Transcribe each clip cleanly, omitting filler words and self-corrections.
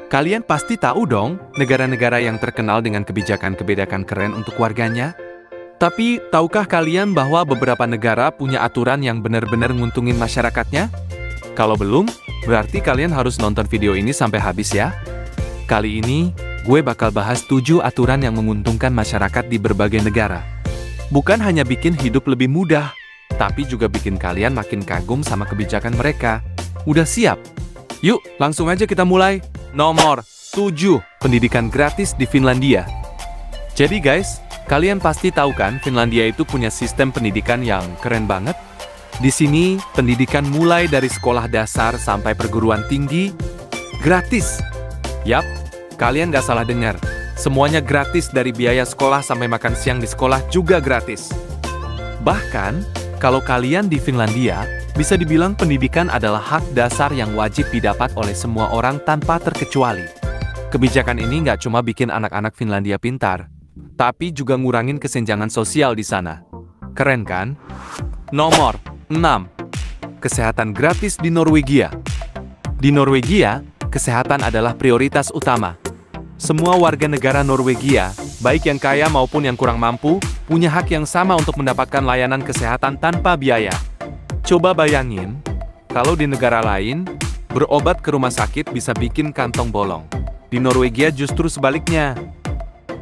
Kalian pasti tahu dong, negara-negara yang terkenal dengan kebijakan-kebijakan keren untuk warganya. Tapi, tahukah kalian bahwa beberapa negara punya aturan yang benar-benar nguntungin masyarakatnya? Kalau belum, berarti kalian harus nonton video ini sampai habis ya. Kali ini, gue bakal bahas 7 aturan yang menguntungkan masyarakat di berbagai negara. Bukan hanya bikin hidup lebih mudah, tapi juga bikin kalian makin kagum sama kebijakan mereka. Udah siap? Yuk, langsung aja kita mulai. Nomor 7, pendidikan gratis di Finlandia. Jadi guys, kalian pasti tahu kan Finlandia itu punya sistem pendidikan yang keren banget? Di sini, pendidikan mulai dari sekolah dasar sampai perguruan tinggi, gratis. Yap, kalian gak salah dengar. Semuanya gratis dari biaya sekolah sampai makan siang di sekolah juga gratis. Bahkan, kalau kalian di Finlandia, bisa dibilang pendidikan adalah hak dasar yang wajib didapat oleh semua orang tanpa terkecuali. Kebijakan ini nggak cuma bikin anak-anak Finlandia pintar, tapi juga ngurangin kesenjangan sosial di sana. Keren kan? Nomor 6. Kesehatan gratis di Norwegia. Di Norwegia, kesehatan adalah prioritas utama. Semua warga negara Norwegia, baik yang kaya maupun yang kurang mampu, punya hak yang sama untuk mendapatkan layanan kesehatan tanpa biaya. Coba bayangin, kalau di negara lain, berobat ke rumah sakit bisa bikin kantong bolong. Di Norwegia justru sebaliknya.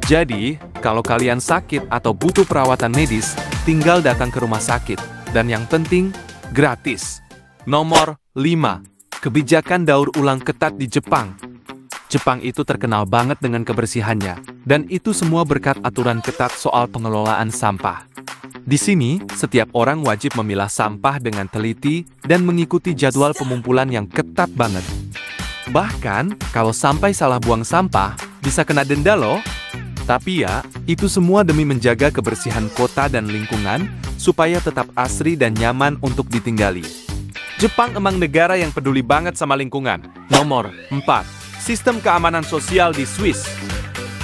Jadi, kalau kalian sakit atau butuh perawatan medis, tinggal datang ke rumah sakit. Dan yang penting, gratis. Nomor 5. Kebijakan daur ulang ketat di Jepang. Jepang itu terkenal banget dengan kebersihannya, dan itu semua berkat aturan ketat soal pengelolaan sampah. Di sini, setiap orang wajib memilah sampah dengan teliti dan mengikuti jadwal pengumpulan yang ketat banget. Bahkan, kalau sampai salah buang sampah, bisa kena denda loh. Tapi ya, itu semua demi menjaga kebersihan kota dan lingkungan, supaya tetap asri dan nyaman untuk ditinggali. Jepang emang negara yang peduli banget sama lingkungan. Nomor 4. Sistem keamanan sosial di Swiss.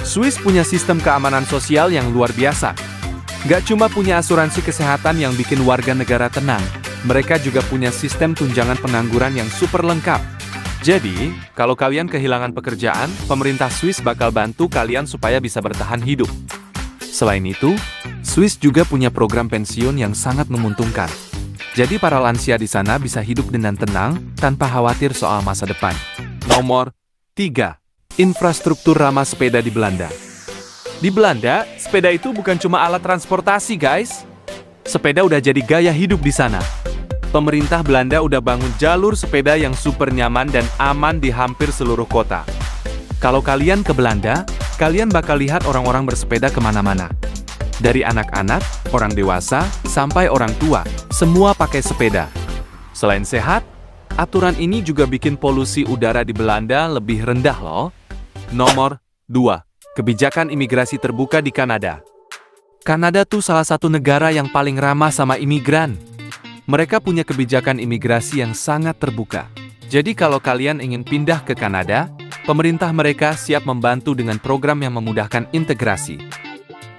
Swiss punya sistem keamanan sosial yang luar biasa. Gak cuma punya asuransi kesehatan yang bikin warga negara tenang, mereka juga punya sistem tunjangan pengangguran yang super lengkap. Jadi, kalau kalian kehilangan pekerjaan, pemerintah Swiss bakal bantu kalian supaya bisa bertahan hidup. Selain itu, Swiss juga punya program pensiun yang sangat menguntungkan. Jadi para lansia di sana bisa hidup dengan tenang, tanpa khawatir soal masa depan. Nomor 3. Infrastruktur ramah sepeda di Belanda. Di Belanda, sepeda itu bukan cuma alat transportasi, guys. Sepeda udah jadi gaya hidup di sana. Pemerintah Belanda udah bangun jalur sepeda yang super nyaman dan aman di hampir seluruh kota. Kalau kalian ke Belanda, kalian bakal lihat orang-orang bersepeda kemana-mana. Dari anak-anak, orang dewasa, sampai orang tua, semua pakai sepeda. Selain sehat, aturan ini juga bikin polusi udara di Belanda lebih rendah loh. Nomor 2. Kebijakan imigrasi terbuka di Kanada. Kanada tuh salah satu negara yang paling ramah sama imigran. Mereka punya kebijakan imigrasi yang sangat terbuka. Jadi kalau kalian ingin pindah ke Kanada, pemerintah mereka siap membantu dengan program yang memudahkan integrasi.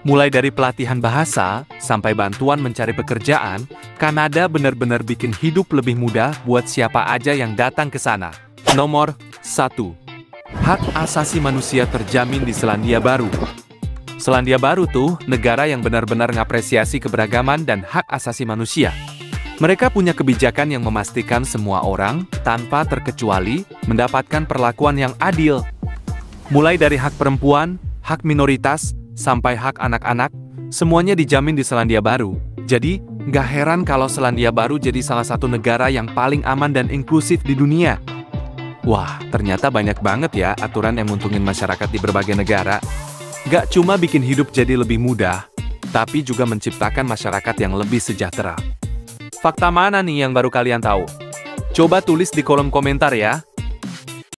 Mulai dari pelatihan bahasa, sampai bantuan mencari pekerjaan, Kanada benar-benar bikin hidup lebih mudah buat siapa aja yang datang ke sana. Nomor 1. Hak asasi manusia terjamin di Selandia Baru. Selandia Baru tuh negara yang benar-benar ngapresiasi keberagaman dan hak asasi manusia. Mereka punya kebijakan yang memastikan semua orang, tanpa terkecuali, mendapatkan perlakuan yang adil. Mulai dari hak perempuan, hak minoritas, sampai hak anak-anak, semuanya dijamin di Selandia Baru. Jadi, nggak heran kalau Selandia Baru jadi salah satu negara yang paling aman dan inklusif di dunia. Wah, ternyata banyak banget ya aturan yang nguntungin masyarakat di berbagai negara. Gak cuma bikin hidup jadi lebih mudah, tapi juga menciptakan masyarakat yang lebih sejahtera. Fakta mana nih yang baru kalian tahu? Coba tulis di kolom komentar ya.